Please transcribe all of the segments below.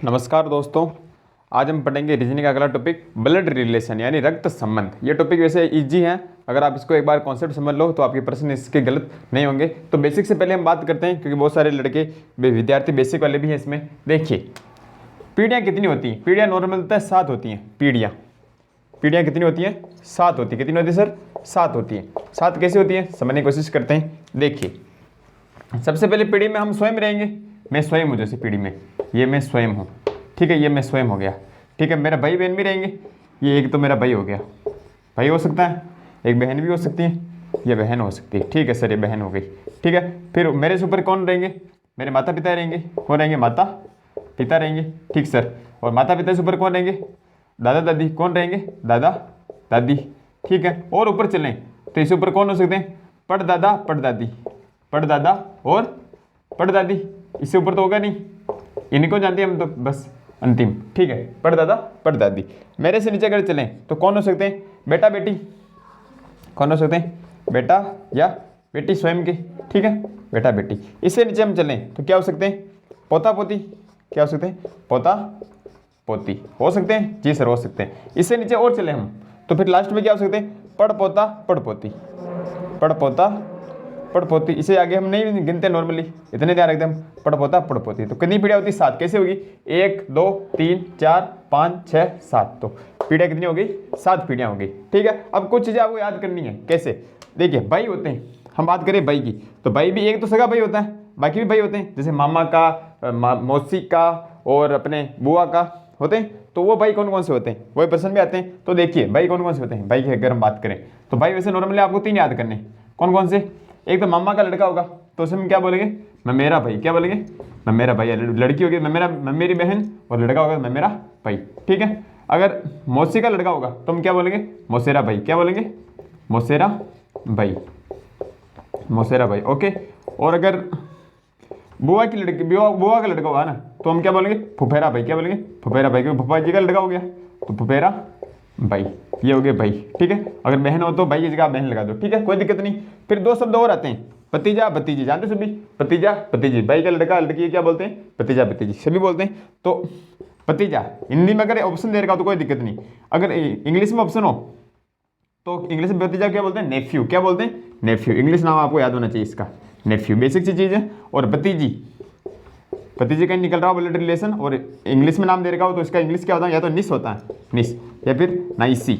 नमस्कार दोस्तों। आज हम पढ़ेंगे रीजनिंग का अगला टॉपिक ब्लड रिलेशन यानी रक्त संबंध। ये टॉपिक वैसे इजी है, अगर आप इसको एक बार कॉन्सेप्ट समझ लो तो आपके प्रश्न इसके गलत नहीं होंगे। तो बेसिक से पहले हम बात करते हैं, क्योंकि बहुत सारे लड़के विद्यार्थी बेसिक वाले भी हैं इसमें। देखिए पीढ़ियाँ कितनी होती हैं? पीढ़ियाँ नॉर्मलतः 7 होती हैं। पीढ़ियाँ कितनी होती हैं? 7 होती है। कितनी होती है सर? 7 होती हैं। 7 कैसे होती है समझने की कोशिश करते हैं। देखिए सबसे पहले पीढ़ी में हम स्वयं रहेंगे। मैं स्वयं हूँ, जैसे पीढ़ी में ये मैं स्वयं हूँ, ठीक है, ये मैं स्वयं हो गया, ठीक है। मेरा भाई बहन भी रहेंगे। ये एक तो मेरा भाई हो गया, भाई हो सकता है, एक बहन भी हो सकती है, ये बहन हो सकती है, ठीक है सर, ये बहन हो गई, ठीक है। फिर मेरे से ऊपर कौन रहेंगे? मेरे माता पिता रहेंगे। कौन रहेंगे? माता पिता रहेंगे, ठीक सर। और माता पिता से ऊपर कौन रहेंगे? दादा दादी। कौन रहेंगे? दादा दादी, ठीक है। और ऊपर चलें तो इससे ऊपर कौन हो सकते हैं? पड़दादा पड़दादी, पड़दादा और पड़दादी। इससे ऊपर तो होगा नहीं, इनको जानते हैं हम तो बस अंतिम, ठीक है, पड़दादा पड़दादी। मेरे से नीचे अगर चलें तो कौन हो सकते हैं? बेटा बेटी। कौन हो सकते हैं? बेटा या बेटी स्वयं के, ठीक है, बेटा बेटी। इससे नीचे हम चलें तो क्या हो सकते हैं? पोता पोती। क्या हो सकते हैं? पोता पोती हो सकते हैं, जी सर हो सकते हैं। इससे नीचे और चले हम तो फिर लास्ट में क्या हो सकते हैं? पड़ पोता पड़ पोती, पड़ पोता पड़ पोती। इसे आगे हम नहीं गिनते नॉर्मली, इतने ध्यान रखते हम, पड़ पोता पड़ पोती। तो कितनी पीढ़ियाँ होती? 7। कैसे होगी? 1 2 3 4 5 6 7। तो पीढ़ियाँ कितनी हो गई? 7 पीढ़ियाँ हो गई, ठीक है। अब कुछ चीज़ें आपको याद करनी है। कैसे? देखिए भाई होते हैं, हम बात करें भाई की तो भाई भी एक तो सगा भाई होता है, बाकी भी भाई होते हैं, जैसे मामा का, मौसी का और अपने बुआ का होते हैं। तो वो भाई कौन कौन से होते हैं? वही पर्सन भी आते हैं। तो देखिए भाई कौन कौन से होते हैं। भाई की अगर हम बात करें तो भाई वैसे नॉर्मली आपको 3 याद करने। कौन कौन से? एक तो मामा का लड़का होगा तो उसमें क्या बोलेंगे? मैं मेरा भाई। क्या बोलेंगे? मैं मेरा भाई। लड़की होगी मैं मेरी बहन, और लड़का होगा मैं मेरा भाई, ठीक है। अगर मौसी का लड़का होगा तो हम क्या बोलेंगे? मौसेरा भाई। क्या बोलेंगे? मौसेरा भाई, मौसेरा भाई, ओके। और अगर बुआ की लड़की, बुआ का लड़का हुआ ना तो हम क्या बोलेंगे? फुफेरा भाई। क्या बोलेंगे? फुफेरा भाई, क्योंकि फुफा जी का लड़का हो गया तो फुफेरा भाई, ये हो गए भाई, ठीक है। अगर बहन हो तो भाई की जगह बहन लगा दो, ठीक है, कोई दिक्कत नहीं। फिर 2 शब्द और आते हैं, भतीजा भतीजी। जानते सभी? भतीजा भतीजी, भाई का लड़का लड़की क्या बोलते हैं? भतीजा भतीजी, सभी बोलते हैं। तो भतीजा हिंदी में अगर ऑप्शन दे रखा हो तो कोई दिक्कत नहीं। अगर इंग्लिश में ऑप्शन हो तो इंग्लिश में भतीजा क्या बोलते हैं? नेफ्यू। क्या बोलते हैं? नेफ्यू। इंग्लिश नाम आपको याद होना चाहिए इसका, नेफ्यू, बेसिक सी चीज़ है। और भतीजी, भतीजे कहीं निकल रहा हो ब्लड रिलेशन और इंग्लिश में नाम दे रखा हो तो इसका इंग्लिश क्या होता है? या तो निस होता है, निस, या फिर नाइसी।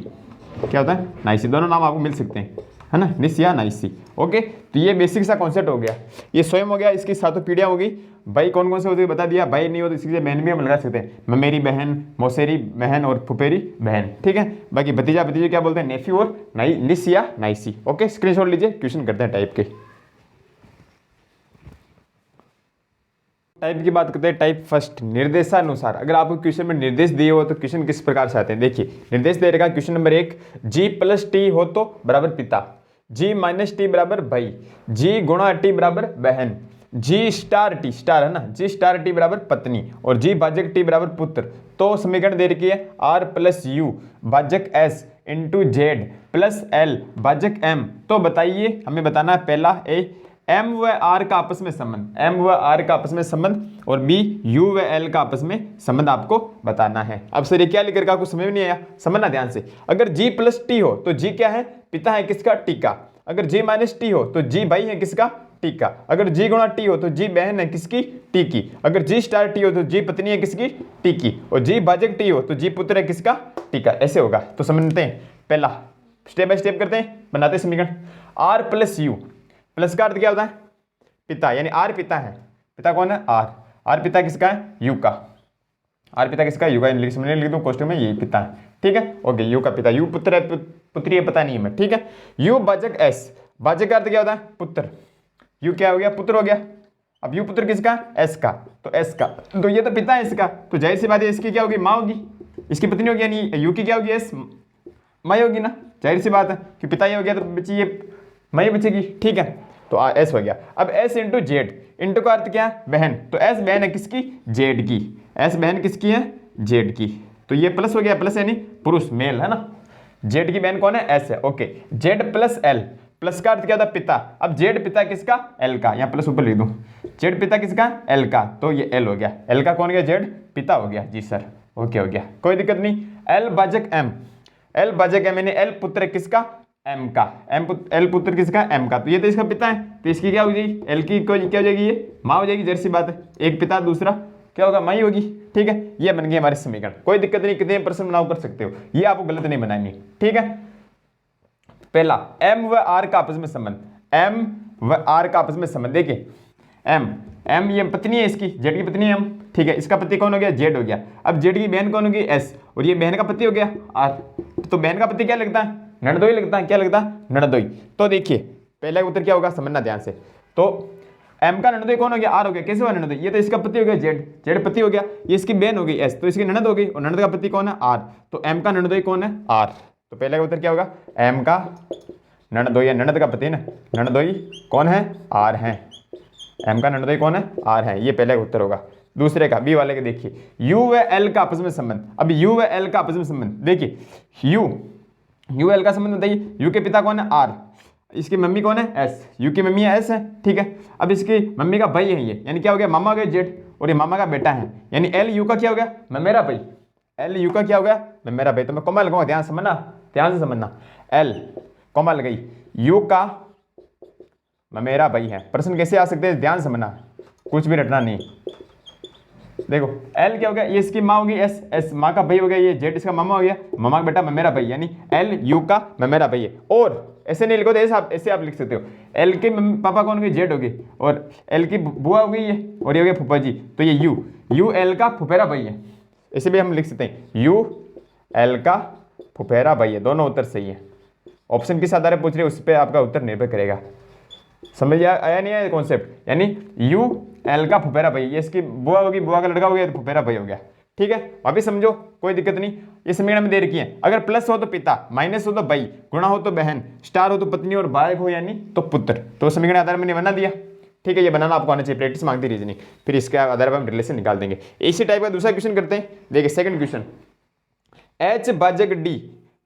क्या होता है? नाइसी। दोनों नाम आपको मिल सकते हैं, है ना, निस या नाइसी, ओके। तो ये बेसिक सा कॉन्सेप्ट हो गया। ये स्वयं हो गया, इसकी 7 पीढ़ियाँ हो गई। भाई कौन कौन से होते हैं बता दिया। भाई नहीं हो तो इसकी बहन भी हम लगा सकते हैं, मैं मेरी बहन, मौसेरी बहन और फुफेरी बहन, ठीक है। बाकी भतीजा भतीजे क्या बोलते हैं? नेफ्यू और निस या नाइसी, ओके। स्क्रीनशॉट लीजिए, क्वेश्चन करते हैं टाइप के। टाइप की बात करते हैं। टाइप फर्स्ट, निर्देशानुसार। अगर आपको क्वेश्चन में निर्देश दिए हो तो क्वेश्चन किस प्रकार से आते हैं? देखिए निर्देश दे रखा क्वेश्चन नंबर 1, G + T हो तो बराबर पिता, G - T बराबर भाई, G × T बराबर बहन, G * T स्टार है ना, G * T बराबर पत्नी और G भाजक T बराबर पुत्र। तो समीकरण दे रखी है R + U भाजक S × Z + L भाजक M। तो बताइए, हमें बताना है पहला A, M व R का आपस में संबंध, M व R का आपस में संबंध, और B U व L का आपस में संबंध आपको बताना है। अब सर ये क्या लिख रखा, आपको समझ में नहीं आया? समझना ध्यान से। अगर G + T हो तो G क्या है? पिता है किसका? T का। अगर G - T हो तो G भाई है किसका? T का। अगर G × T हो तो G बहन है किसकी? T की। अगर G * T हो तो G पत्नी है किसकी? T की। और G भाजक T हो तो G पुत्र है किसका? T का। ऐसे होगा। तो समझते हैं, पहला स्टेप बाय स्टेप करते हैं, बनाते समीकरण। R + U, प्लस का अर्थ क्या होता है? पिता, यानी आर पिता है। पिता कौन है? आर। आर पिता किसका है? यू का। आर पिता किसका? यू का। लिख दूं कोष्टक में, ये पिता है, ठीक है, ओके। यू का पिता, यू पुत्र है, पुत्री है, पता नहीं है मैं, ठीक है। यू भाजक एस, भाजक का अर्थ क्या होता है? पुत्र। यू क्या हो गया? पुत्र हो गया। अब यू पुत्र किसका? एस का। तो एस का, तो ये तो पिता है इसका, तो जाहिर सी बात है इसकी क्या होगी? माँ होगी, इसकी पत्नी होगी, यानी यू की क्या होगी? एस, माँ होगी ना, जाहिर सी बात है कि पिता ये हो गया तो बची ये माँ बचेगी, ठीक है। तो एस हो गया। अब एस × जेड, इंटू का अर्थ क्या है? बहन। तो एस बहन है किसकी? जेड की। एस बहन किसकी है? जेड की। तो ये प्लस हो गया, प्लस यानी पुरुष, मेल है ना। जेड की बहन कौन है? एस है, ओके। जेड + एल, प्लस का अर्थ क्या था? पिता। अब जेड पिता किसका? एल का, यहाँ प्लस ऊपर लिख दूं, जेड पिता किसका, एल का, तो ये एल हो गया, एल का कौन गया, जेड पिता हो गया जी सर, ओके हो गया, कोई दिक्कत नहीं। एल भाजक एम, एल भाजक एम यानी एल पुत्र है किसका, एम का, एल पुत्र किसका, एम का, तो ये तो इसका पिता है, तो इसकी क्या हो जाएगी, एल की क्या हो जाएगी, ये माँ हो जाएगी, जैसी बात है, एक पिता दूसरा क्या होगा, माई होगी, ठीक है, ये बन गई हमारे समीकरण, कोई दिक्कत नहीं, कितने परसेंट बनाओ कर सकते हो, ये आपको गलत नहीं बनानी, ठीक है। पहला एम व आर का आपस में संबंध, एम व आर का आपस में संबंध, देखिए एम ये पत्नी है इसकी, जेड की पत्नी है एम, ठीक है, इसका पति कौन हो गया, जेड हो गया, अब जेड की बहन कौन होगी, एस, और ये बहन का पति हो गया आर, तो बहन का पति क्या लगता है, नड़दोई लगता है, क्या लगता है, नड़दोई। तो देखिए पहला उत्तर क्या होगा, समझना ध्यान से, तो एम का ननदोई कौन हो गया, आर हो गया, कैसे हुआ ननदोई, ये तो इसका पति हो गया जेड, जेड पति हो गया, ये इसकी बहन हो गई एस, तो इसकी ननद हो गई, और ननद का पति कौन है, आर, तो एम का ननदोई कौन है, आर, तो पहले का उत्तर क्या होगा, एम का ननदोई, ननद का पति ना, ननदोई कौन है, आर है, एम का ननदोई कौन है, आर है, ये पहले का उत्तर होगा। दूसरे का बी वाले के देखिए, यू व एल का आपस में संबंध, अब यू व एल का आपस में संबंध, देखिए यू एल का संबंध बताइए, यू के पिता कौन है, आर, इसकी मम्मी कौन है, एस, यू की मम्मी है एस है, ठीक है, अब इसकी मम्मी का भाई है ये, यानी क्या हो गया, मामा हो गया जेड, और ये मामा का बेटा है, यानी एल यू का क्या हो गया, मेरा भाई, एल यू का क्या हो गया, मेरा भाई, तो मैं कॉमा लगाऊंगा, ध्यान समझना, ध्यान से समझना, एल कॉमा लगाई, यू का मेरा भाई है, प्रश्न कैसे आ सकते हैं, ध्यान समझना, कुछ भी रटना नहीं, देखो एल क्या हो गया, ये इसकी माँ होगी एस, एस माँ का भाई हो गया, ये जेड इसका मामा हो गया, मामा का बेटा मेरा भाई, यानी एल यू का मेरा भाई है, और ऐसे नहीं लिखो तो ऐसे आप लिख सकते हो, एल के पापा कौन होगी, जेड होगी, और एल की बुआ हो गई है, और ये हो गया फूफा जी, तो ये यू एल का फुफेरा भाई है, ऐसे भी हम लिख सकते हैं, यू एल का फुफेरा भाई है, दोनों उत्तर सही है, ऑप्शन किस आधार पर पूछ रहे हो उस पर आपका उत्तर निर्भर करेगा, समझ आया नहीं आया कॉन्सेप्ट, यानी यू एल का फुफेरा भाई, ये इसकी बुआ होगी, बुआ का लड़का हो गया, तो फुफेरा भाई हो गया, ठीक है, वापिस समझो, कोई दिक्कत नहीं, ये समीकरण में दे रखी है, अगर प्लस हो तो पिता, माइनस हो तो भाई, गुणा हो तो बहन, स्टार हो तो पत्नी, और बायक हो यानी तो पुत्र, तो समीकरण आधार में बना दिया, ठीक है, ये बनाना आपको आना चाहिए, प्रैक्टिस मांगती रीजनिंग, फिर इसके आधार पर हम रिलेशन निकाल देंगे। इसी टाइप का दूसरा क्वेश्चन करते हैं, देखिए सेकंड क्वेश्चन, एच भाजक डी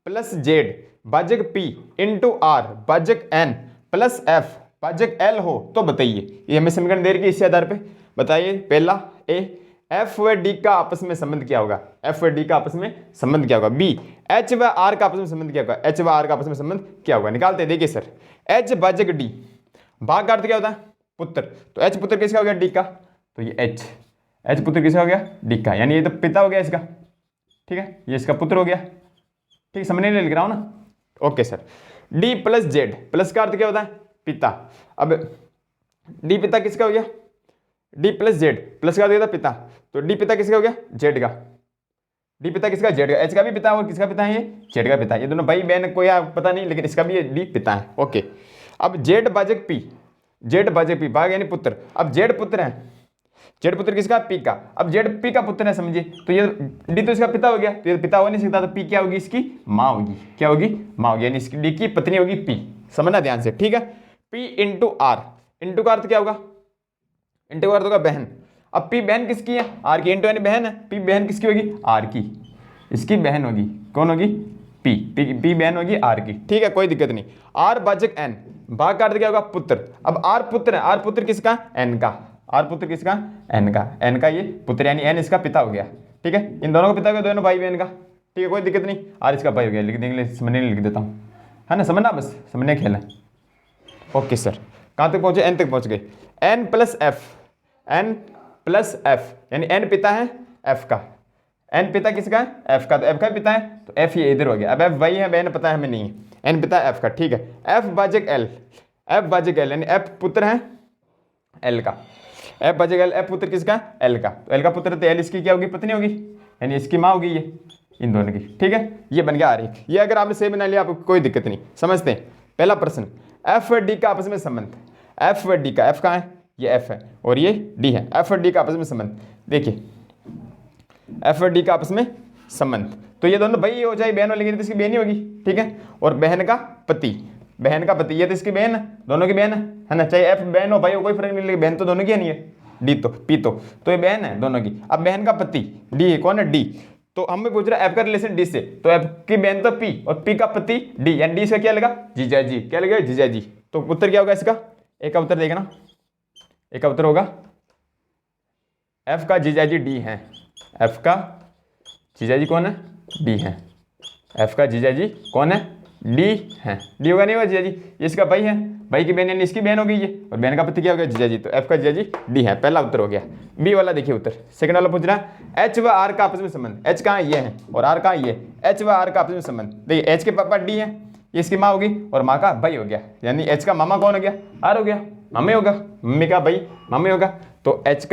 प्लस जेड भाजक पी इंटू आर भाजक एन प्लस एफ भाजक एल हो तो बताइए, ये हमें समीकरण दे रखी है, इसी आधार पे बताइए। पहला ए, एफ व डी का आपस में संबंध क्या होगा, एफ व डी का आपस में संबंध क्या होगा, बी एच व आर का आपस में संबंध क्या होगा, एच व आर का आपस में संबंध क्या होगा, निकालते हैं। देखिए सर, एच भाजक डी, भाग का अर्थ क्या होता है, पुत्र, तो एच पुत्र किसका हो गया, डी का, तो ये एच पुत्र किसका हो गया, डी का, यानी ये तो पिता हो गया इसका, ठीक है, ये इसका पुत्र हो गया, ठीक, समझने लिख रहा हूं ना, okay sir. D plus Z, plus का अर्थ क्या होता है, पिता, अब डी पिता किसका हो गया, डी प्लस जेड, प्लस का अर्थ पिता, तो डी पिता किसका हो गया, जेड का, डी पिता किसका, जेड का, एच का भी पिता और किसका पिता है, ये जेड का पिता, ये दोनों भाई बहन कोई पता नहीं, लेकिन इसका भी ये डी पिता है, ओके। अब जेड भाजक पी, जेड भाजक पी, भाग यानी पुत्र, अब जेड पुत्र है, जेड पुत्र किसका, पी का, अब जेड पी का पुत्र है समझिए, तो ये डी तो इसका पिता हो गया, तो ये पिता हो नहीं सकता, तो पी क्या होगी, इसकी माँ होगी, क्या होगी, माँ होगी, यानी इसकी डी की पत्नी होगी पी, समझना ध्यान से, ठीक है। पी इंटू आर, इंटू का अर्थ क्या होगा, इंटू का अर्थ होगा बहन, अब पी बहन किसकी है, आर की, इंटू यानी बहन है, पी बहन किसकी होगी, आर की, इसकी बहन होगी, कौन होगी, पी बहन होगी आर की, ठीक है, कोई दिक्कत नहीं। आर भाजक एन, भाग का अर्थ क्या होगा, पुत्र, अब आर पुत्र है, आर पुत्र किसका, एन का, आर पुत्र किसका, एन का, एन का ये पुत्र, यानी एन इसका पिता हो गया, ठीक है, इन दोनों का पिता हो गया, दोनों भाई बहन का, ठीक है, कोई दिक्कत नहीं, आर इसका भाई हो गया, लिख देंगे, समझने लिख देता हूँ, है ना, समझना बस, समझने खेल है, ओके सर। कहाँ तक पहुंचे, एन तक पहुंच गए, N plus F, N plus F, यानी एन पिता है एफ का, एन पिता किसका है, एफ का, तो एफ का पिता है, तो एफ ये इधर हो गया, अब एफ वही है, बहन पता है हमें नहीं है, एन पिता एफ का, ठीक है। एफ भाजक एल, एफ भाजक एल, यानी एफ पुत्र है एल का, एफ भाजक एल, एफ पुत्र किसका, एल का, तो एल का पुत्र, तो एल इसकी क्या होगी, पत्नी होगी, यानी इसकी माँ होगी ये, इन दोनों की, ठीक है, ये बन गया आरेख, ये अगर आपने सही बना लिया आपको कोई दिक्कत नहीं, समझते हैं। पहला प्रश्न, एफ और डी का आपस में संबंध, एफ और डी का, एफ कहाँ है, ये एफ है और ये डी है, एफ और डी का आपस में संबंध, देखिए एफ और डी का आपस में संबंध, तो ये दोनों भाई हो जाए, बहन हो, लेकिन तो इसकी बहन ही होगी, ठीक है, और बहन का पति, बहन का पति, ये तो इसकी बहन है, दोनों की बहन है ना, चाहे एफ बहन हो भाई हो कोई फर्क नहीं, लेकिन बहन तो दोनों की है, नहीं है, डी तो पी तो ये बहन है दोनों की। अब बहन का पति डी है, कौन है, डी, तो हमें पूछ रहा है एफ का रिलेशन डी से, तो एफ की बहन तो पी और पी का पति डी, यानी डी से क्या लगा, जीजा जी, क्या लगा, जीजा जी, तो उत्तर क्या होगा इसका, एक का उत्तर देखना, एक का उत्तर होगा एफ का जीजाजी डी है। एफ का जीजाजी कौन है? डी है। एफ का जीजाजी कौन है? डी है। डी होगा नहीं होगा जीजाजी? ये इसका भाई है, भाई की बहन यानी इसकी बहन होगी ये, और बहन का पति क्या हो गया? जीजाजी। तो एफ का जीजाजी डी है, पहला उत्तर हो गया। बी वाला देखिए उत्तर, सेकंड वाला पूछ रहा है एच व आर का आपस में संबंध। एच कहाँ ये है और आर कहाँ ये? एच व आर का आपस में संबंध। देखिए एच के पापा डी है, ये इसकी माँ होगी और माँ का भाई हो गया, यानी एच का मामा कौन हो गया? आर हो गया, मम्मी होगा, मम्मी का भाई मम्मी होगा। तो एच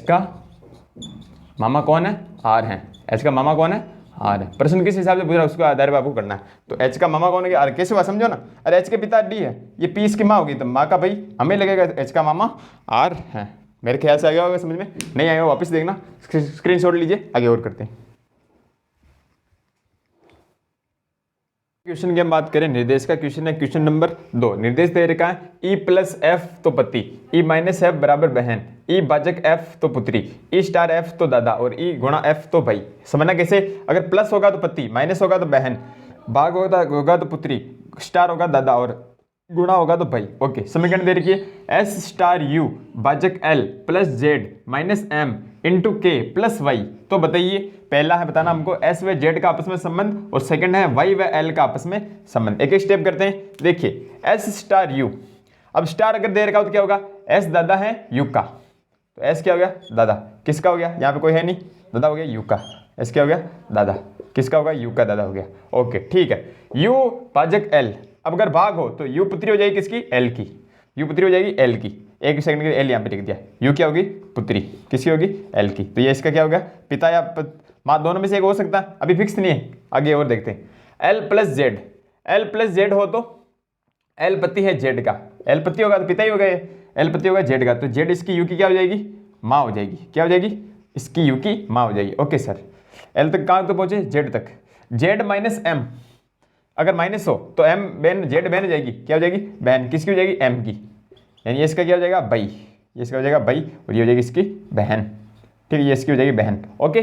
का मामा कौन है? आर है। एच का मामा कौन है? आर है। प्रश्न किस हिसाब से पूछ रहा है उसको आधार पे आपको करना है। तो एच का मामा कौन है? आर। कैसे हुआ समझो ना, अरे एच के पिता डी है, ये पी इसकी माँ होगी, तो माँ का भाई हमें लगेगा, एच का मामा आर है। मेरे ख्याल से आ गया होगा समझ में, नहीं आया वापस देखना, स्क्रीनशॉट लीजिए, आगे और करते हैं। क्वेश्चन की हम बात करें, निर्देश का क्वेश्चन है, क्वेश्चन नंबर 2। निर्देश दे रखा है ई प्लस एफ तो पति, ई माइनस एफ बराबर बहन, ई भाजक एफ तो पुत्री, ई स्टार एफ तो दादा और ई गुणा एफ तो भाई। समझना कैसे? अगर प्लस होगा तो पति, माइनस होगा तो बहन, भाग होगा तो पुत्री, स्टार होगा दादा और गुणा होगा तो भाई। ओके, समीकरण दे रखिए एस स्टार यू भाजक L plus Z minus M into K plus Y. तो बताइए, पहला है बताना हमको एस व जेड का आपस में संबंध, और सेकंड है वाई व एल का आपस में संबंध। एक एक स्टेप करते हैं। देखिए एस स्टार यू, अब स्टार अगर दे रखा हो तो क्या होगा? एस दादा है यू का, तो एस क्या हो गया? दादा। किसका हो गया? यहाँ पे कोई है नहीं, दादा हो गया यू का। एस क्या हो गया? दादा। किसका होगा? यू का दादा हो गया। ओके ठीक है। यू भाजक एल, अब अगर भाग हो तो यू पुत्री हो जाएगी किसकी? एल की। यू पुत्री हो जाएगी एल की। एक सेकंड के लिए एल यहाँ पे लिख दिया। यू क्या होगी? पुत्री। किसकी होगी? एल की। तो ये इसका क्या होगा? पिता या माँ, दोनों में से एक हो सकता है, अभी फिक्स नहीं है, आगे और देखते हैं। L plus Z, L plus Z हो तो एल पति है जेड का, एल पति होगा तो पिता ही होगा ये, एल पति होगा जेड का, तो जेड इसकी यू की क्या हो जाएगी? माँ हो जाएगी। क्या हो जाएगी? इसकी यू की माँ हो जाएगी। ओके सर, एल तक कहाँ तक पहुंचे? जेड तक। जेड माइनस एम, अगर माइनस हो तो एम बहन, जेड बहन हो जाएगी, क्या हो जाएगी? बहन। किसकी हो जाएगी? एम की, यानी ये इसका क्या हो जाएगा? भाई। ये इसका हो जाएगा भाई और ये हो जाएगी इसकी बहन। ठीक है, ये इसकी हो जाएगी बहन। ओके,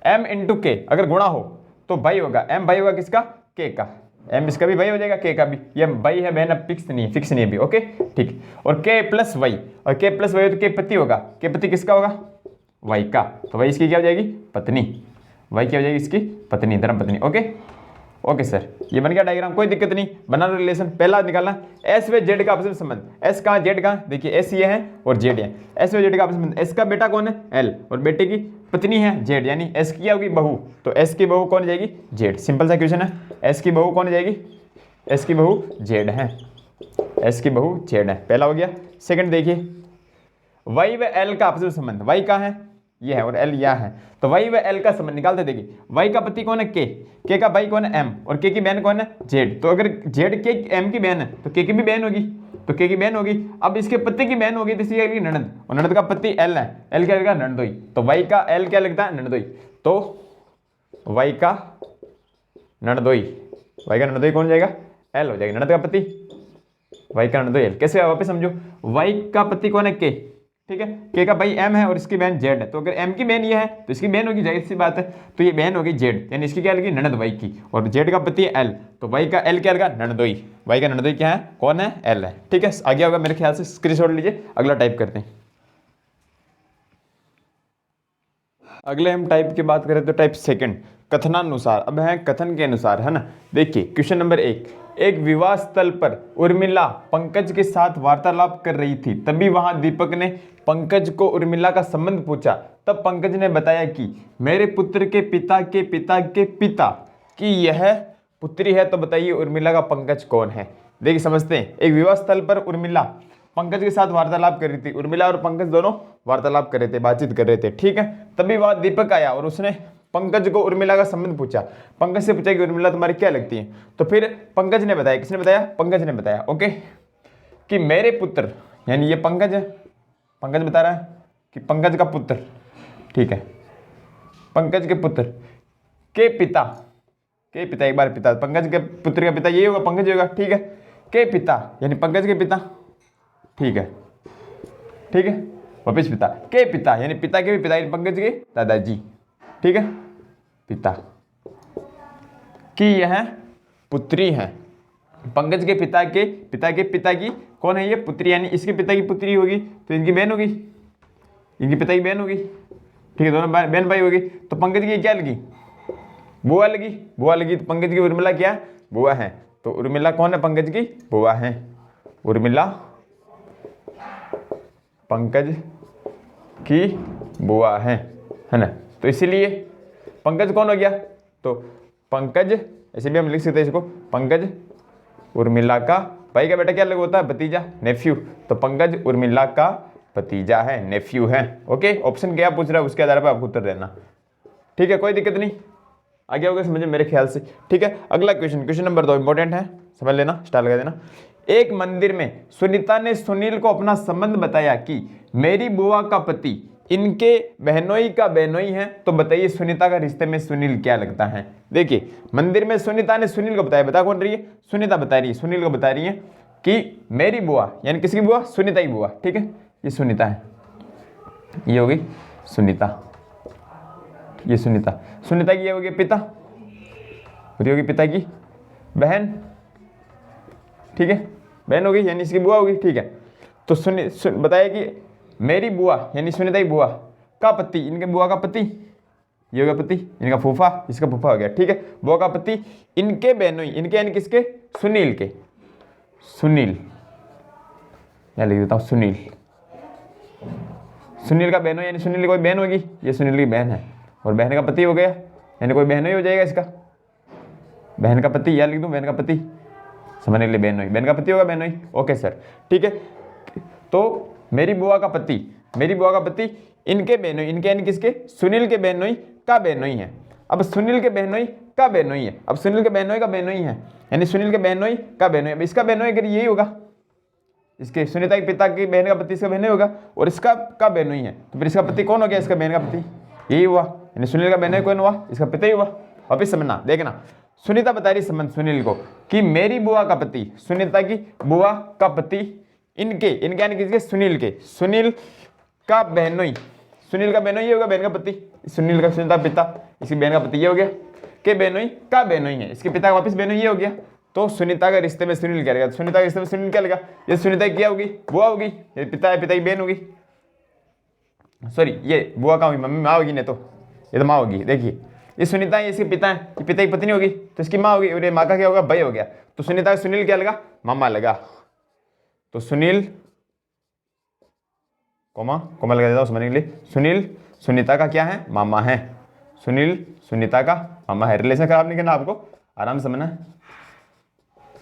एम इंटू के अगर गुणा हो तो भाई होगा, एम भाई होगा किसका? के का। एम इसका भी भाई हो जाएगा, के का भी। ये भाई है बहन, अब फिक्स नहीं है, फिक्स नहीं है अभी। ओके ठीक। और के प्लस वाई, और के प्लस वाई हो तो के पति होगा, के पति किसका होगा? वाई का, तो वाई इसकी क्या हो जाएगी? पत्नी। वाई क्या हो जाएगी? इसकी पत्नी, धर्म पत्नी। ओके ओके सर, ये बन गया डायग्राम, कोई दिक्कत नहीं। बना लो रिलेशन। पहला निकालना एस व जेड का आपस में संबंध। एस कहाँ? जेड कहाँ? देखिए एस ये है और जेड है। एस व जेड का आपस में संबंध। एस का बेटा कौन है? एल, और बेटे की पत्नी है जेड, यानी एस की क्या होगी? बहू। तो एस की बहू कौन हो जाएगी? जेड। सिंपल सा क्वेश्चन है। एस की बहू कौन हो जाएगी? एस की बहू जेड है। एस की बहू जेड है, पहला हो गया। सेकंड देखिए, वाई व एल का आपस में संबंध। वाई कहाँ है? ये है, और एल यहाँ है, तो वाई व एल का संबंध निकालते। देखिए वाई का पति कौन है? के का भाई कौन है? एम, और के की बहन कौन है? जेड। तो अगर जेड के एम की बहन है तो के की भी बहन होगी, तो के की बहन होगी। अब इसके पति की बहन होगी तो इसकी ननद, और ननद का पति एल है, एल क्या लगेगा? ननदोई। तो वाई का एल क्या लगता है? ननदोई। तो वाई का ननदोई, वाई का ननदोई कौन हो जाएगा? एल हो जाएगा, ननद का पति वाई का ननदोई एल। कैसे वापस समझो, वाई का पति कौन है? के, ठीक है, के का भाई एम है और इसकी बहन जेड है, तो अगर एम की बहन ये है तो इसकी बहन होगी, जाहिर सी बात है, तो ये बहन होगी जेड, यानी इसकी क्या लगी? ननद वाई की, और जेड का पति है एल, तो वाई का एल क्या लगा? ननदोई। वाई का ननदोई क्या है? कौन है? एल है। ठीक है, आगे होगा मेरे ख्याल से, स्क्रीनशॉट लीजिए, अगला टाइप करते हैं। अगले हम टाइप की बात करें तो टाइप सेकंड, कथनानुसार। अब है कथन के अनुसार, है ना। देखिए क्वेश्चन नंबर 1, एक विवाह स्थल पर उर्मिला पंकज के साथ वार्तालाप कर रही थी, तभी वहां दीपक ने पंकज को उर्मिला का संबंध पूछा। तब पंकज ने बताया कि मेरे पुत्र के पिता के पिता के पिता की यह पुत्री है। तो बताइए उर्मिला का पंकज कौन है? देखिए समझते हैं। एक विवाह स्थल पर उर्मिला पंकज के साथ वार्तालाप कर रही थी, उर्मिला और पंकज दोनों वार्तालाप कर रहे थे, बातचीत कर रहे थे, ठीक है। तभी वहां दीपक आया और उसने पंकज को उर्मिला का संबंध पूछा। पंकज से पूछा कि उर्मिला तुम्हारी क्या लगती है? तो फिर पंकज ने बताया, किसने बताया? पंकज ने बताया, ओके, कि मेरे पुत्र, यानी ये पंकज है, पंकज बता रहा है कि पंकज का पुत्र, ठीक है, पंकज के पुत्र के पिता, के पिता, एक बार पिता, पंकज के पुत्र का पिता यही होगा, पंकज होगा, ठीक है, के पिता यानी पंकज के पिता, ठीक है, ठीक है, वापिस पिता के पिता यानी पिता के भी पिता, यानी पंकज के दादाजी, ठीक है, पिता की यह पुत्री है। पंकज के पिता की कौन है ये? पुत्री, यानी इसके पिता की पुत्री होगी तो इनकी बहन होगी, इनके पिता की बहन होगी, ठीक है, दोनों बहन भाई होगी। तो पंकज की क्या लगी? बुआ लगी, बुआ लगी। तो पंकज की उर्मिला क्या? बुआ है। तो उर्मिला कौन है? पंकज की बुआ है। उर्मिला पंकज की बुआ है ना। तो इसीलिए पंकज कौन हो गया? तो पंकज, ऐसे भी हम लिख सकते हैं इसको, पंकज उर्मिला का भाई का बेटा क्या लग होता है? भतीजा, नेफ्यू। तो पंकज उर्मिला का भतीजा है, नेफ्यू है। ओके, ऑप्शन क्या पूछ रहा है उसके आधार पर आपको उत्तर देना, ठीक है, कोई दिक्कत नहीं, आगे होगा समझ मेरे ख्याल से, ठीक है। अगला क्वेश्चन, क्वेश्चन नंबर 2 इंपॉर्टेंट है, समझ लेना, स्टार लगा देना। एक मंदिर में सुनीता ने सुनील को अपना संबंध बताया कि मेरी बुआ का पति इनके बहनोई का बहनोई है, तो बताइए सुनीता का रिश्ते में सुनील क्या लगता है? देखिए, मंदिर में सुनीता ने सुनील को बताया, बता कौन रही है? सुनीता बता रही है, सुनील को बता रही है कि मेरी बुआ, यानी किसकी बुआ? सुनीता की बुआ, ठीक है, ये सुनीता है, ये होगी सुनीता, ये सुनीता, सुनीता की ये होगी पिता, ये होगी पिता की बहन, ठीक है, बहन होगी यानी इसकी बुआ होगी, ठीक है। तो बताया कि मेरी बुआ यानी सुनीता की बुआ का पति, इनके बुआ का पति, ये हो गया पति, इनका फूफा, इसका फूफा हो गया, ठीक है, बुआ का पति इनके बहनोई, इनके यानी किसके? सुनील के, सुनील, मैं लिख देता हूँ सुनील, सुनील का बहनोई यानी सुनील की कोई बहन होगी, ये सुनील की बहन है, और बहन का पति हो गया, यानी कोई बहनोई हो जाएगा इसका, बहन का पति, या लिख दूँ बहन का पति, समझने के लिए बहनोई, बहन का पति होगा बहनोई, ओके सर, ठीक है। तो मेरी बुआ का पति, मेरी बुआ का पति इनके बहनोई, इनके यानी किसके? सुनील के बहनोई का बहनोई है। अब सुनील के बहनोई का बहनोई है, अब सुनील के बहनोई का बहनोई है, यानी सुनील के बहनोई का बहनोई, अब इसका बहनोई अगर यही होगा, इसके सुनीता के पिता की बहन का पति इसका बहनोई होगा, और इसका का बहनोई है, तो फिर इसका पति कौन हो गया? इसका बहन का पति, यही हुआ, यानी सुनील का बहनोई कौन हुआ? इसका पिता ही हुआ। वापिस समझना, देखना, सुनीता बता रही संबंध सुनील को कि मेरी बुआ का पति, सुनीता की बुआ का पति इनके, इनके यानी किसके? सुनील के, सुनील का बहनोई, सुनील का बहनोई ये होगा, बहन का पति, सुनील का सुनीता पिता, इसकी बहन का पति ये हो गया, के बहनोई का बहनोई है, इसके पिता का वापिस बहनोई ये हो गया। तो सुनीता के रिश्ते में सुनील क्या लगेगा? सुनीता के रिश्ते में सुनील क्या लगेगा? ये सुनीता की क्या होगी? बुआ होगी, ये पिता है, पिता की बहन होगी, सॉरी ये बुआ का होगी, मम्मी माँ होगी, नहीं तो ये तो माँ होगी। देखिए ये सुनीता है, इसके पिता है, ये पिता की पत्नी होगी, तो इसकी माँ होगी, और ये माँ का क्या होगा? भाई हो गया। तो सुनीता का सुनील क्या लगा? मामा लगा। तो सुनील कोमा कोमा लगा देता हूँ समझने के लिए, सुनील सुनीता का क्या है? मामा है, सुनील सुनीता का मामा है। रिलेशन खराब नहीं करना आपको, आराम से समझना है।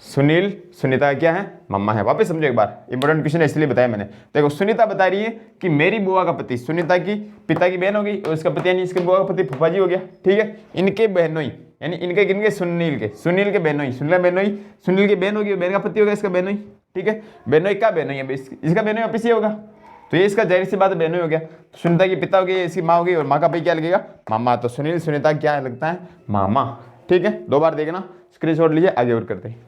सुनील सुनीता का क्या है? मामा है। वापस समझो एक बार, इंपॉर्टेंट क्वेश्चन है इसलिए बताया मैंने। देखो सुनीता बता रही है कि मेरी बुआ का पति, सुनीता की पिता की बहन होगी, और इसका पति यानी इसके बुआ का पति फूफा जी हो गया, ठीक है। इनके बहनोई यानी इनके किनके? सुनील के, सुनील के बहनोई, सुनील बहनोई, सुनील की बहन होगी, बहन का पति होगा इसका बहनोई, ठीक है। बहनोई का बहनोई है, इसका बहनोई वापिस ये होगा, तो ये इसका जाहिर सी बात बहनोई हो गया। तो सुनीता की पिता होगी, इसकी माँ होगी, और माँ का भाई क्या लगेगा? मामा। तो सुनील सुनीता क्या लगता है? मामा, ठीक है। 2 बार देखना, स्क्रीनशॉट लीजिए, आगे और करते हैं।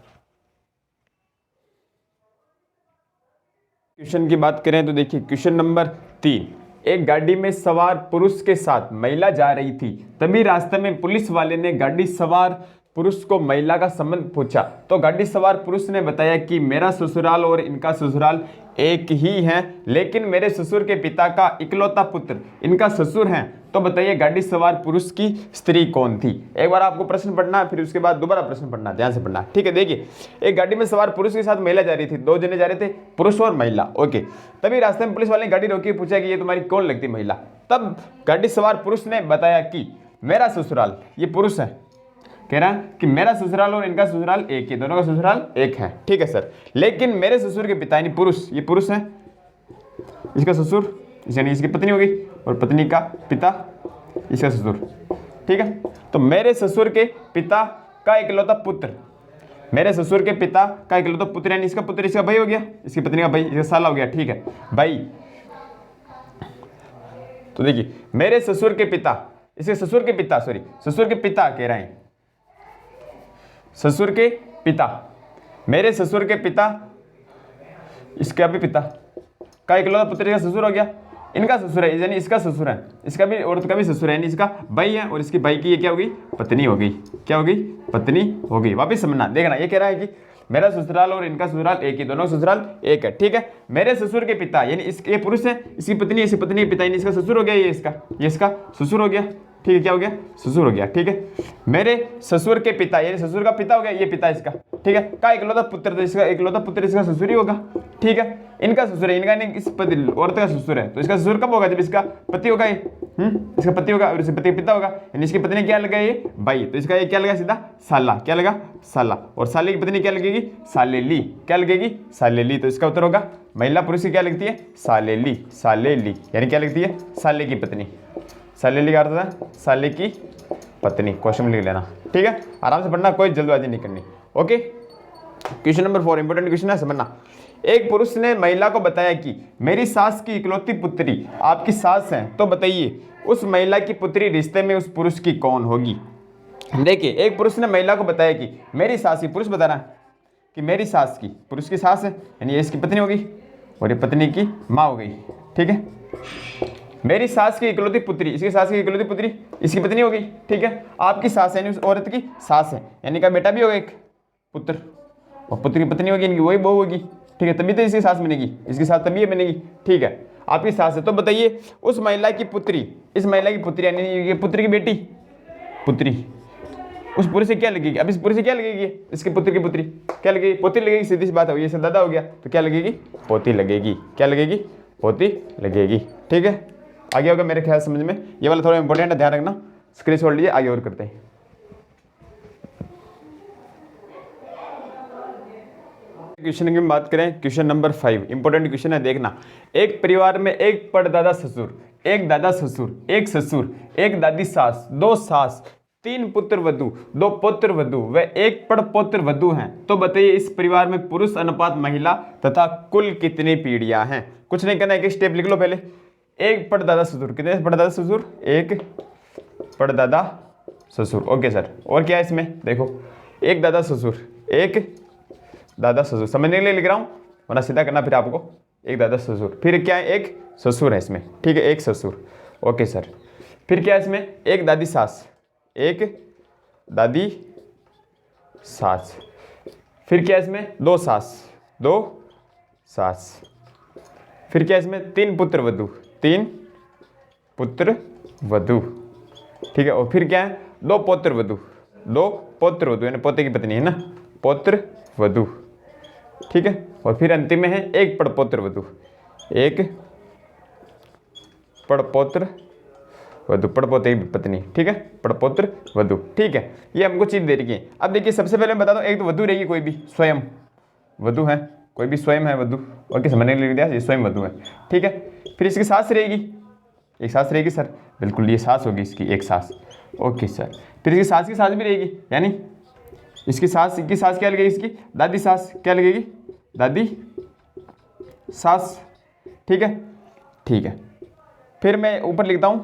क्वेश्चन की बात करें तो देखिए क्वेश्चन नंबर 3, एक गाड़ी में सवार पुरुष के साथ महिला जा रही थी, तभी रास्ते में पुलिस वाले ने गाड़ी सवार पुरुष को महिला का संबंध पूछा, तो गाड़ी सवार पुरुष ने बताया कि मेरा ससुराल और इनका ससुराल एक ही है, लेकिन मेरे ससुर के पिता का इकलौता पुत्र इनका ससुर है, तो बताइए गाड़ी सवार पुरुष की स्त्री कौन थी? एक बार आपको प्रश्न पढ़ना है, फिर उसके बाद दोबारा प्रश्न पढ़ना, ध्यान से पढ़ना, ठीक है। देखिए एक गाड़ी में सवार पुरुष के साथ महिला जा रही थी, 2 जने जा रहे थे, पुरुष और महिला, ओके। तभी रास्ते में पुलिस वाले ने गाड़ी रोकी, पूछा कि ये तुम्हारी कौन लगती महिला? तब गाड़ी सवार पुरुष ने बताया कि मेरा ससुराल, ये पुरुष है, कह रहा है कि मेरा ससुराल और इनका ससुराल एक ही, दोनों का ससुराल एक है, ठीक है सर। लेकिन मेरे ससुर के पिता यानी पुरुष, ये पुरुष है, इसका ससुर यानी इसकी पत्नी होगी, और पत्नी का पिता इसका ससुर, ठीक है। तो मेरे ससुर के पिता का इकलौता पुत्र, मेरे ससुर के पिता का इकलौता पुत्र यानी इसका पुत्र, इसका भाई हो गया, इसकी पत्नी का भाई, इसका साला हो गया, ठीक है भाई। तो देखिए मेरे ससुर के पिता, इसके ससुर के पिता, सॉरी ससुर के पिता कह रहे हैं, ससुर के पिता, मेरे ससुर के पिता, इसका भी पिता का इकलौता पुत्र इसका ससुर हो गया, इनका ससुर है यानी इसका ससुर है, इसका भी औरत का भी ससुर है यानी इसका भाई है, और इसकी भाई की ये क्या होगी? पत्नी होगी, क्या होगी? पत्नी होगी। वापिस समझना, देखना, ये कह रहा है कि मेरा ससुराल और इनका ससुराल एक ही, दोनों ससुराल एक है, ठीक है। मेरे ससुर के पिता यानी ये पुरुष है, इसकी पत्नी, इसकी पत्नी के पिता यानी इसका ससुर हो गया, ये इसका ससुर हो गया, ठीक है। क्या हो गया? ससुर हो गया, ठीक है। मेरे ससुर के पिता यानी ससुर का पिता हो गया, ये पिता इसका, ठीक है। का इकलौता पुत्र, तो इसका इकलौता पुत्र इसका ससुर ही होगा, ठीक है। इनका ससुर है, इनका नहीं, इस औरत का ससुर है, तो इसका ससुर कब होगा? जब इसका पति होगा, ये इसका पति होगा और इसके पति पिता होगा, यानी इसकी पत्नी क्या लगा? ये भाई, तो इसका ये क्या लगा? सीधा साला, क्या लगा? साला। और साले की पत्नी क्या लगेगी? सालेली, क्या लगेगी? सालेली। तो इसका उत्तर होगा महिला पुरुष की क्या लगती है? सालेली, सालेली, यानी क्या लगती है? साले की पत्नी। सालेली का अर्थ है साले की पत्नी, क्वेश्चन लिख लेना, ठीक है। आराम से पढ़ना, कोई जल्दबाजी नहीं करनी, okay. Question number 4 important question है, समझना। एक पुरुष ने महिला को बताया कि मेरी सास की इकलौती पुत्री आपकी सास है, तो बताइए उस महिला की पुत्री रिश्ते में उस पुरुष की कौन होगी? देखिए, एक पुरुष ने महिला को बताया कि मेरी सास की, पुरुष बता रहा है कि मेरी सास की, पुरुष की सास है यानी ये इसकी पत्नी होगी और ये पत्नी की माँ हो गई, ठीक है। मेरी सास की इकलौती पुत्री, इसकी सास की इकलौती पुत्री इसकी पत्नी होगी, ठीक है। आपकी सास यानी उस औरत की सास है, यानी का बेटा भी होगा एक पुत्र, और पुत्र की पत्नी होगी, इनकी वही बहू होगी, ठीक है। तभी तो इसकी सास बनेगी, इसकी सास तभी ये बनेगी, ठीक है। आपकी सास है, तो बताइए उस महिला की पुत्री, इस महिला की पुत्री यानी ये पुत्र की बेटी, पुत्री उस पुरुष से क्या लगेगी? अब इस पुरुष से क्या लगेगी? इसके पुत्र की पुत्री क्या लगेगी? पोती लगेगी, सीधी सी बात है, ये सब दादा हो गया, तो क्या लगेगी? पोती लगेगी, क्या लगेगी? पोती लगेगी, ठीक है। आगे होगा मेरे ख्याल समझ में, ये वाला थोड़ा इंपॉर्टेंट है, ध्यान रखना, स्क्रीन छोड़ लीजिए, आगे और करते हैं। क्वेश्चन की बात करें, क्वेश्चन नंबर 5 इंपॉर्टेंट क्वेश्चन है, देखना। एक परिवार में एक परदादा ससुर, एक दादा ससुर, एक ससुर, एक दादी सास, दो सास, 3 पुत्र वधु, 2 पुत्र वधु व 1 पड़पोत्र वधु हैं, तो बताइए इस परिवार में पुरुष अनुपात महिला तथा कुल कितनी पीढ़ियां हैं? कुछ नहीं करना, एक स्टेप लिख लो पहले। एक परदादा ससुर, कितने परदादा ससुर? एक परदादा ससुर, ओके सर। और क्या है इसमें? देखो, एक दादा ससुर, एक दादा ससुर, समझने के लिए लिख रहा हूँ वरना सीधा करना फिर आपको। एक दादा ससुर, फिर क्या है? एक ससुर है इसमें, ठीक है, एक ससुर, ओके सर। फिर क्या है इसमें? एक दादी सास, एक दादी सास, फिर क्या है इसमें? 2 सास, 2 सास, फिर क्या है इसमें? 3 पुत्र वधु, 3 पुत्र वधु, ठीक है। और फिर क्या है? 2 पौत्र वधु, 2 पौत्र वधु यानी पोते की पत्नी है ना, पौत्र वधु, ठीक है। और फिर अंतिम में है 1 पड़पोत्र वधु, 1 पड़पोत्र वधु, पड़पोते की पत्नी, ठीक है, पड़पोत्र वधु, ठीक है। ये हमको चीज दे रही है। अब देखिए, सबसे पहले मैं बता दूं, एक तो वधु रहेगी, कोई भी स्वयं वधु है, कोई भी स्वयं है वधु, और किस समझने के लिए दिया, ये स्वयं वधु है, ठीक है। फिर इसकी सास रहेगी, एक सास रहेगी सर, बिल्कुल ये सास होगी इसकी, एक सास, ओके सर। फिर इसकी सास की सास भी रहेगी, यानी इसकी सास क्या लगेगी? इसकी दादी सास, क्या लगेगी? दादी सास, ठीक है, ठीक है। फिर मैं ऊपर लिखता हूं,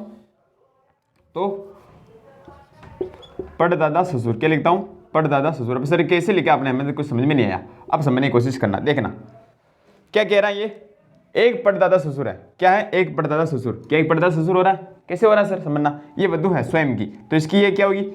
तो परदादा ससुर, क्या लिखता हूं? परदादा ससुर। अब सर कैसे लिखा आपने? हमें तो कुछ समझ में नहीं आया, अब समझने की कोशिश करना, देखना क्या कह रहा है ये। एक परदादा ससुर है, क्या है? एक परदादा ससुर, क्या एक परदादा ससुर हो रहा है? कैसे हो रहा है सर? समझना, ये वधु है स्वयं की, तो इसकी ये क्या होगी?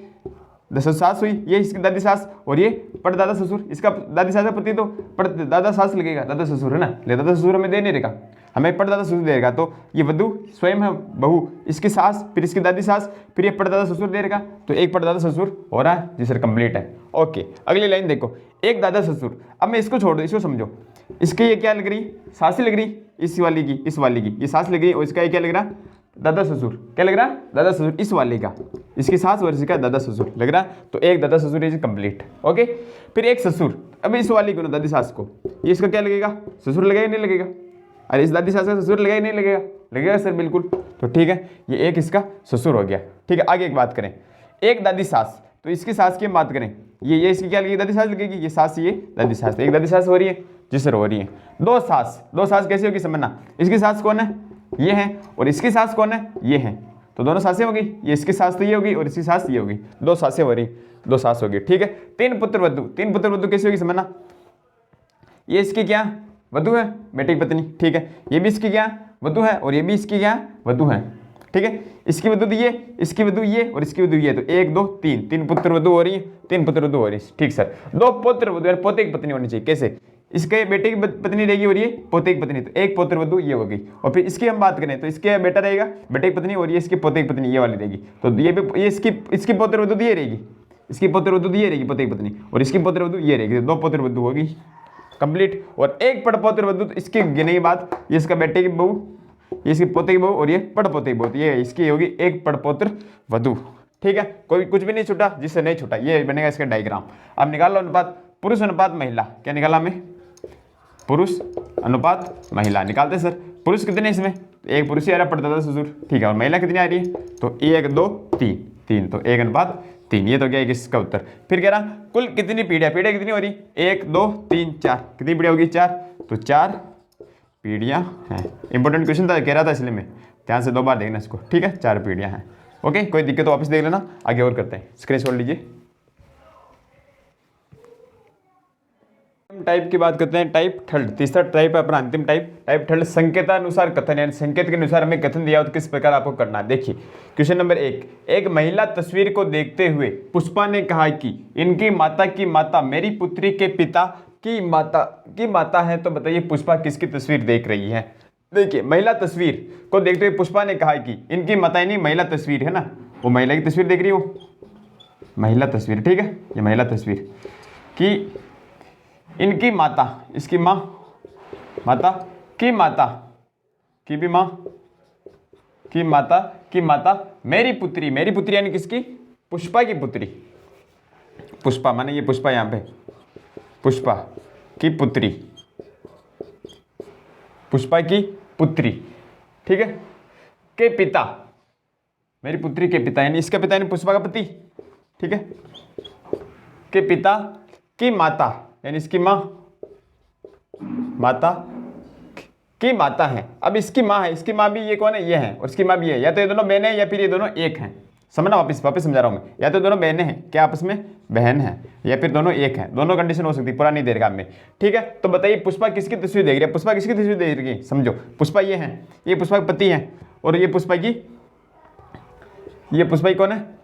सास हुई, ये इसकी दादी सास, और ये परदादा ससुर, इसका दादी सास का पति तो दादा सास लगेगा, दादा ससुर है ना, ले दादा ससुर हमें दे नहीं रहेगा, हमें परदादा ससुर देगा, तो ये वधु स्वयं है बहू, इसकी सास, फिर इसकी दादी सास, फिर ये परदादा ससुर दे रहेगा, तो एक परदादा ससुर हो रहा है जी सर, कंप्लीट है, ओके। अगली लाइन देखो, एक दादा ससुर। अब मैं इसको छोड़ दो, इसको समझो, इसकी ये क्या लग रही? सास लग रही, इस वाली की, इस वाली की ये सास लग रही, और इसका ये क्या लग रहा? दादा ससुर, क्या लग रहा? दादा ससुर, इस वाले का, इसकी सास और इसका दादा ससुर लग रहा, तो एक दादा ससुर इज कंप्लीट, ओके। फिर एक ससुर, अब इस वाली को ना, दादी सास को, ये इसका क्या लगेगा? ससुर लगेगा नहीं लगेगा? अरे इस दादी सास का ससुर लगेगा नहीं लगेगा? लगेगा सर, बिल्कुल, तो ठीक है, ये एक इसका ससुर हो गया, ठीक है। आगे एक बात करें, एक दादी सास, तो इसकी सास की हम बात करें, ये इसकी क्या लगेगी? दादी सास लगेगी, ये सास, ये दादी सास, एक दादी सास हो रही है जी सर, हो रही है। 2 सास, 2 सास कैसे होगी समझना, इसकी सास कौन है? ये है, और इसकी सास कौन है? ये है, तो दोनों सासें होगी, ये इसकी सास तो ये होगी और इसकी सास ये होगी, 2 सासें हो रही, 2 सास होगी, ठीक है। 3 पुत्र वधु, 3 पुत्र वधु कैसे होगी समझना, ये इसकी क्या? वधु है, बेटे की पत्नी, ठीक है। ये भी इसकी क्या? वधु है, और ये भी इसकी क्या? वधु है, ठीक है। इसकी वधु ये, इसकी वधु ये और इसकी वधु ये, तो 1 2 3, 3 पुत्र वधु हो रही है, 3 पुत्र वधु हो रही है। ठीक सर, 2 पुत्र वधु यार पोते की पत्नी होनी चाहिए। कैसे? इसके बेटे की पत्नी रहेगी और ये पोते की पत्नी, तो 1 पुत्र वधु ये होगी। और फिर इसकी हम बात करें तो इसके बेटा रहेगा, बेटे की पत्नी, और ये इसकी पोते की पत्नी ये वाली रहेगी। तो ये भी ये इसकी पुत्र वधु ये रहेगी, इसकी पुत्र वधु ये रहेगी पोते की पत्नी, और इसकी पुत्र वधु ये रहेगी। 2 पुत्र वधु होगी कंप्लीट। और 1 पड़पोत्र वधु, तो इसकी गिनेगी बात, ये इसका बेटे की बहू, ये इसकी पोते की बहू और ये पड़पोते की बहू, ये इसकी होगी 1 पड़पोत्र वधु। ठीक है, कोई कुछ भी नहीं छूटा, जिससे नहीं छूटा ये बनेगा इसका डायग्राम। अब निकाल लो अनुपात पुरुष अनुपात महिला। क्या निकाला हमें? पुरुष अनुपात महिला। निकालते हैं सर। पुरुष कितने इसमें? एक पुरुष ही आ रहा पड़ता था ससुर। ठीक है, और महिला कितनी आ रही है? तो 1 2 3, 3 तो 1 अनुपात 3। ये तो क्या है इसका उत्तर। फिर कह रहा कुल कितनी पीढ़ियां, पीढ़ियां कितनी हो रही? 1 2 3 4, कितनी पीढ़ियां होगी? 4, तो 4 पीढ़ियां हैं। इंपॉर्टेंट क्वेश्चन था, कह रहा था इसलिए मैं, ध्यान से 2 बार देखना इसको। ठीक है, 4 पीढ़ियां हैं। ओके, कोई दिक्कत तो वापस देख लेना। आगे और करते हैं, स्क्रीनशॉट लीजिए। टाइप की बात करते हैं, टाइप थर्ड, तीसरा टाइप है अपना अंतिम टाइप। टाइप थर्ड संकेतानुसार कथन, यानी संकेत के अनुसार हमें कथन दिया हो तो किस प्रकार आपको करना है। देखिए क्वेश्चन नंबर 1, एक महिला तस्वीर को देखते हुए पुष्पा ने कहा कि इनकी माता की माता मेरी पुत्री के पिता की माता है। तो बताइए पुष्पा किसकी तस्वीर देख रही है? देखिए महिला तस्वीर को देखते हुए पुष्पा ने कहा कि इनकी माता, यानी महिला तस्वीर है ना, वो महिला की तस्वीर देख रही हो, महिला तस्वीर। ठीक है, ये महिला तस्वीर कि इनकी माता, इसकी माँ, माता की माता की भी माँ की माता मेरी पुत्री, मेरी पुत्री यानी किसकी? पुष्पा की पुत्री। पुष्पा माने ये पुष्पा, यहाँ पे पुष्पा की पुत्री, पुष्पा की पुत्री। ठीक है, के पिता, मेरी पुत्री के पिता, यानी इसका पिता यानी पुष्पा का पति। ठीक है, के पिता की माता यानी इसकी माँ, माता की माता है। अब इसकी माँ है, इसकी माँ भी ये कौन है? ये है, और इसकी माँ भी है। या तो ये दोनों बहनें हैं या फिर ये दोनों एक हैं। समझना, वापस समझा रहा हूँ मैं। या तो दोनों बहनें हैं, क्या आपस में बहन है, या फिर दोनों एक हैं। दोनों कंडीशन हो सकती है, पूरा नहीं दे रहा में। ठीक है, तो बताइए पुष्पा किसकी तस्वीर देख रही है? पुष्पा किसकी तस्वीर देख रही है? समझो, पुष्पा ये है, ये पुष्पा के पति है, और ये पुष्पा की कौन है?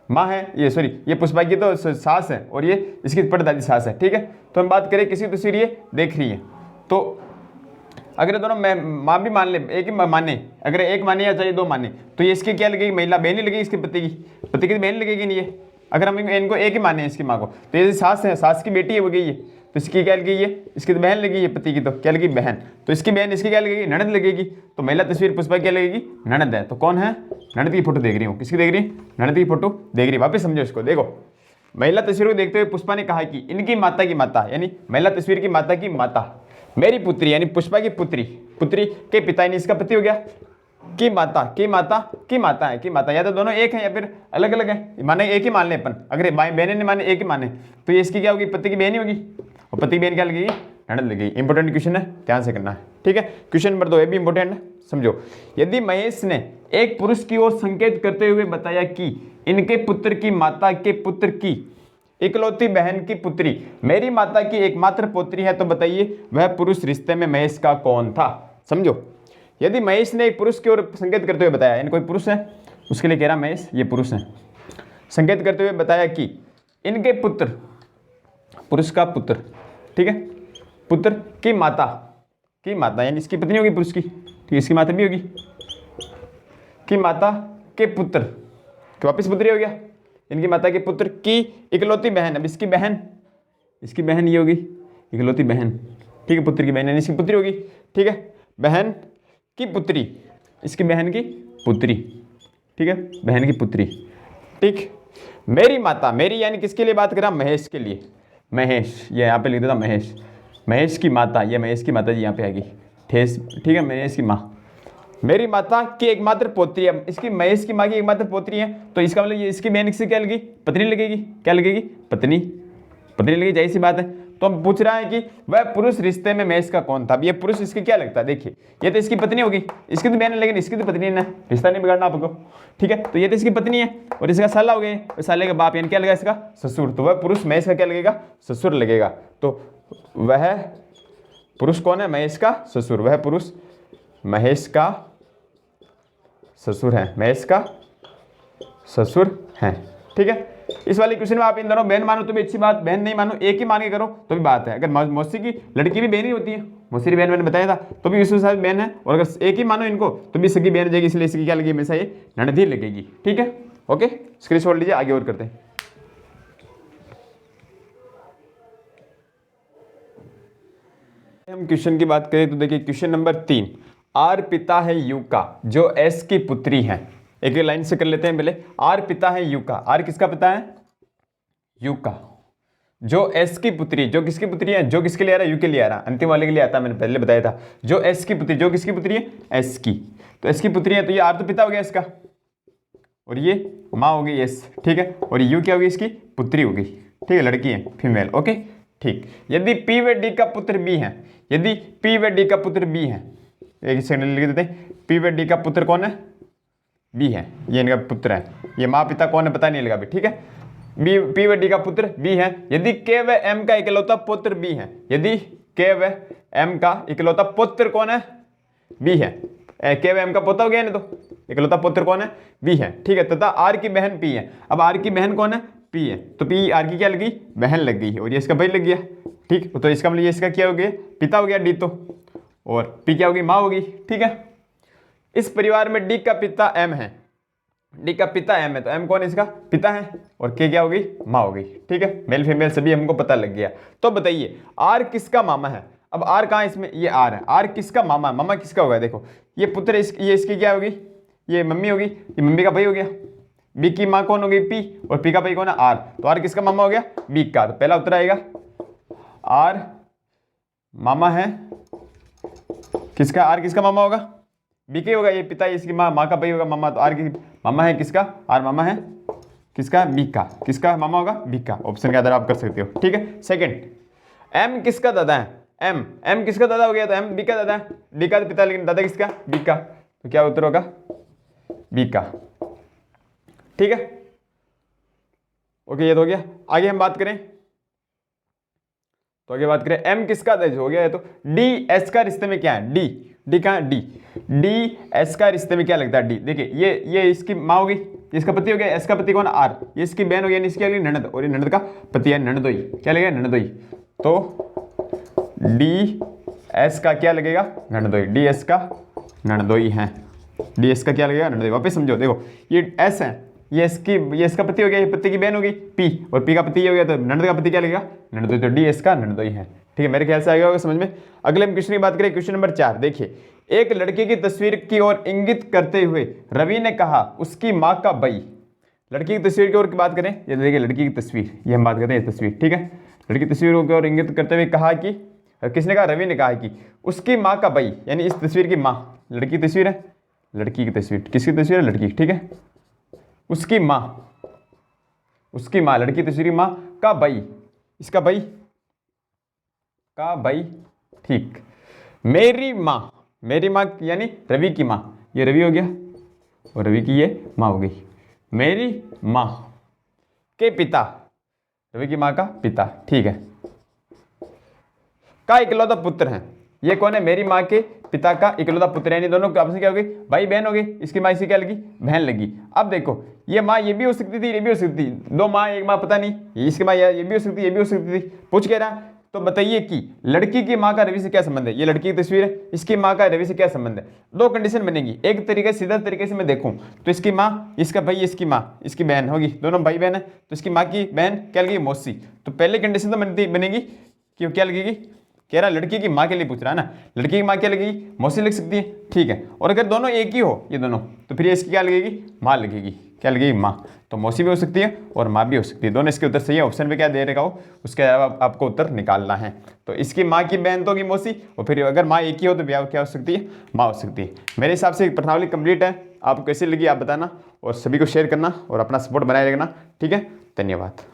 माँ है। ये सॉरी, ये पुष्पा की तो सास है, और ये इसकी परदादी सास है। ठीक है, तो हम बात करें किसी तस्वीर ये देख रही है, तो अगर दोनों माँ भी मान ले, एक ही माने, अगर एक माने या चाहे 2 माने, तो ये इसकी क्या लगेगी? महिला बहन ही लगेगी, इसके पति की बहन लगेगी नहीं ये। अगर हम इनको एक ही माने इसकी माँ को, तो ये सास है, सास की बेटी है वो गई है, तो इसकी क्या लगेगी? ये इसकी तो बहन लगेगी, ये पति की तो क्या लगेगी? बहन। तो इसकी बहन इसकी क्या लगेगी? ननद लगेगी। तो महिला तस्वीर पुष्पा क्या लगेगी? ननद है। तो कौन है? ननद की फोटो देख रही हूँ। किसकी देख रही? ननद की फोटो देख रही। वापस समझो इसको। देखो, महिला तस्वीर को देखते हुए पुष्पा ने कहा कि इनकी माता की माता, यानी महिला तस्वीर की माता की माता मेरी पुत्री, यानी पुष्पा की पुत्री के पिता, यानी इसका पति हो गया, की माता है। या तो दोनों एक हैं या फिर अलग अलग है, माने एक ही मान ले अपन। अगर बहने ने माने एक ही माने, तो ये इसकी क्या होगी? पति की बहन ही होगी, और पति की बहन क्या लगेगी? ननद लगेगी। इंपॉर्टेंट क्वेश्चन है, ध्यान से करना है। ठीक है, क्वेश्चन नंबर 2 ये भी इंपॉर्टेंट है, समझो। यदि महेश ने एक पुरुष की ओर संकेत करते हुए बताया कि इनके पुत्र की माता के पुत्र की इकलौती बहन की पुत्री मेरी माता की एकमात्र पुत्री है, तो बताइए वह पुरुष रिश्ते में महेश का कौन था? समझो, यदि महेश ने एक पुरुष की ओर संकेत करते हुए बताया, यानी कोई पुरुष है, उसके लिए कह रहा महेश ये पुरुष है, संकेत करते हुए बताया कि इनके पुत्र, पुरुष का पुत्र, ठीक है, पुत्र की माता यानी इसकी पत्नी होगी पुरुष की, ठीक है, इसकी माता भी होगी, की माता के पुत्र, तो वापिस पुत्री हो गया, इनकी माता के पुत्र की इकलौती बहन। अब इसकी बहन ये होगी, इकलौती बहन, ठीक है, पुत्र की बहन यानी इसकी पुत्री होगी, ठीक है, बहन की पुत्री, इसकी बहन की पुत्री, ठीक है, बहन की पुत्री, ठीक। मेरी माता, मेरी यानी किसके लिए बात कर रहा? महेश के लिए, महेश, ये यहाँ पे लिख देता महेश, महेश की माता, ये महेश की माता जी यहाँ पे आएगी, ठेस, ठीक है, महेश की माँ, मेरी माता की एकमात्र पोत्री है, इसकी महेश की माँ की एकमात्र पोत्री है, तो इसका मतलब ये इसकी बहन से क्या लगेगी? पत्नी लगेगी, क्या लगेगी? पत्नी लगेगी, जाहिर सी बात है। तो हम पूछ रहा है कि वह पुरुष रिश्ते में महेश का कौन था? अब ये पुरुष इसके क्या लगता है? देखिए, ये तो इसकी पत्नी होगी, इसकी तो बहन है, लेकिन इसकी तो पत्नी है, रिश्ता नहीं बिगाड़ना आपको, ठीक है। तो ये तो इसकी पत्नी है और इसका साला हो गया, और साले का बाप यानी क्या लगेगा? इसका ससुर। तो वह पुरुष महेश का क्या लगेगा? ससुर लगेगा। तो वह पुरुष कौन है? महेश का ससुर। वह पुरुष महेश का ससुर हैं, महेश का ससुर हैं। ठीक है, इस वाले क्वेश्चन में आप इन दोनों बहन मानो तो भी अच्छी बात, बहन नहीं मानो एक ही मान के करो तो भी बात है। अगर मौसी की लड़की भी बहन ही होती है, मौसी की बहन मैंने बताया था, तो भी उसके साथ बहन है, और अगर एक ही मानो इनको तो भी सगी बहन हो जाएगी, इसलिए इसकी क्या लगेगी, हमेशा ये ननद ही लगेगी। ठीक है, ओके, स्क्रीनशॉट लीजिए, आगे और करते हैं। हम क्वेश्चन की बात करें तो देखिए क्वेश्चन नंबर 3, आर पिता है यू का जो एस की पुत्री है। एक एक लाइन से कर लेते हैं पहले। आर पिता है यू का, आर किसका पिता है, यू का, जो एस की पुत्री, जो किसकी पुत्री है, जो किसके लिए आ रहा है, यू के लिए आ रहा है, अंतिम वाले के लिए आता है, मैंने पहले बताया था। जो एस की पुत्री, जो किसकी पुत्री है, एस की, तो एस की पुत्री है, तो ये आर तो पिता हो गया इसका, और ये माँ हो गई एस। ठीक है, और यू क्या होगी, इसकी पुत्री होगी। ठीक है, लड़की है, फीमेल। ओके, ठीक। यदि पी व डी का पुत्र बी है, यदि पी व डी का पुत्र बी है, एक सेकंड लिख देते हैं, पी व डी का पुत्र कौन है, बी है, ये इनका पुत्र है, ये माँ पिता कौन है पता नहीं लगा भी। ठीक है, बी, पी व डी का पुत्र बी है, यदि के व एम का इकलौता पुत्र बी है, यदि के व एम का इकलौता पुत्र कौन है, बी है, के व एम का पोता हो गया ना, तो इकलौता पुत्र कौन है, बी है। ठीक है, तथा आर की बहन पी है। अब आर की बहन कौन है, पी है, तो पी आर की क्या लगी, बहन लग गई है, और ये इसका भाई लग गया। ठीक, तो इसका मतलब ये इसका क्या हो गया, पिता हो गया डी, तो और पी क्या होगी, माँ होगी। ठीक है, इस परिवार में डी का पिता एम है, डी का पिता एम है, तो एम कौन है, इसका पिता है, और के क्या हो गई, माँ हो गई। ठीक है, मेल फीमेल सभी हमको पता लग गया। तो बताइए आर किसका मामा है। अब आर कहाँ, इसमें ये आर है, आर किसका मामा है, मामा किसका होगा, देखो ये पुत्र ये इसकी क्या होगी, ये मम्मी होगी, ये मम्मी का भाई हो गया। बी की माँ कौन होगी, पी, और पी का भाई कौन है, आर, तो आर किसका मामा हो गया, बी का। तो पहला उत्तर आएगा आर मामा है किसका, आर किसका मामा होगा, बी के होगा, ये पिता इसकी माँ, माँ का भाई होगा मामा, तो आर की मामा है किसका, आर मामा है किसका, बी का, किसका मामा होगा, बी का। ऑप्शन के आधार आप कर सकते हो। ठीक है, सेकंड, एम किसका दादा है, एम किसका दादा हो गया, तो एम बी का दादा है, डी का पिता, लेकिन दादा किसका, बी का, तो क्या उत्तर होगा, बी का। ठीक है, ओके, ये तो हो गया। आगे हम बात करें तो आगे बात करें एम किसका हो गया है, तो डी एस का रिश्ते में क्या है, डी कहाँ है, डी एस का रिश्ते में क्या लगता है, डी। देखिए ये इसकी माँ होगी, इसका पति हो गया, एस का पति कौन, आर, ये इसकी बहन हो गई, इसकी अगली ननद, और ये ननद का पति है ननदोई, क्या लगेगा, ननदोई। तो डी एस का क्या लगेगा, ननदोई, डी एस का ननदोई है, डी एस का क्या लगेगा, ननदोई। वापस समझो, देखो ये एस है, ये इसका पति हो गया, ये पति की बहन होगी पी, और पी का पति ये हो गया, तो ननद का पति क्या लगेगा, ननदोई, तो डी एस का ननदोई है। ठीक है, मेरे ख्याल से आ गया होगा समझ में। अगले हम क्वेश्चन की बात करें, क्वेश्चन नंबर 4, देखिए एक लड़के की तस्वीर की ओर इंगित करते हुए रवि ने कहा उसकी माँ का भाई। लड़की की तस्वीर की ओर की बात करें, ये देखिए लड़की की तस्वीर, ये हम बात करते हैं, ये तस्वीर। ठीक है, लड़की की तस्वीर की ओर इंगित करते हुए कहा कि, किसने कहा, रवि ने कहा कि उसकी माँ का भाई, यानी इस तस्वीर की माँ, लड़की की तस्वीर है, लड़की की तस्वीर, किसकी तस्वीर है, लड़की। ठीक है, उसकी माँ, लड़की तस्वीर की माँ का भाई, इसका भाई का भाई। ठीक, मेरी माँ यानी रवि की माँ, ये रवि हो गया, और रवि की ये माँ हो गई, मेरी माँ के पिता, रवि की माँ का पिता। ठीक है, का इकलौता पुत्र है, ये कौन है, मेरी माँ के पिता का इकलौता पुत्र, यानी दोनों आपस में क्या हो गई, भाई बहन हो गई, इसकी माँ इसी क्या लगी, बहन लगी। अब देखो ये माँ ये भी हो सकती थी, ये भी हो सकती थी, दो माँ एक माँ पता नहीं, इसकी माँ ये भी हो सकती, ये भी हो सकती थी, पूछ कह रहा। तो बताइए कि लड़की की माँ का रवि से क्या संबंध है, ये लड़की की तस्वीर है, इसकी माँ का रवि से क्या संबंध है। दो कंडीशन बनेगी, एक तरीके सीधा तरीके से मैं देखूं तो इसकी माँ, इसका भाई, इसकी माँ, इसकी बहन होगी, दोनों भाई बहन है, तो इसकी माँ की बहन क्या लगेगी, मौसी। तो पहले कंडीशन तो बनेगी कि क्या लगेगी, कह रहा लड़की की माँ के लिए पूछ रहा है ना, लड़की की माँ क्या लगेगी, मौसी लग सकती है। ठीक है, और अगर दोनों एक ही हो, ये दोनों, तो फिर इसकी क्या लगेगी, माँ लगेगी, क्या लगेगी, माँ। तो मौसी भी हो सकती है और माँ भी हो सकती है, दोनों इसके उत्तर सही है। ऑप्शन पे क्या दे रखा हो उसके आपको उत्तर निकालना है। तो इसकी माँ की बहन तो होगी मौसी, और फिर अगर माँ एक ही हो तो ब्याह क्या हो सकती है, माँ हो सकती है। मेरे हिसाब से प्रश्नावली कंप्लीट है, आपको कैसी लगी आप बताना, और सभी को शेयर करना और अपना सपोर्ट बनाए रखना। ठीक है, धन्यवाद।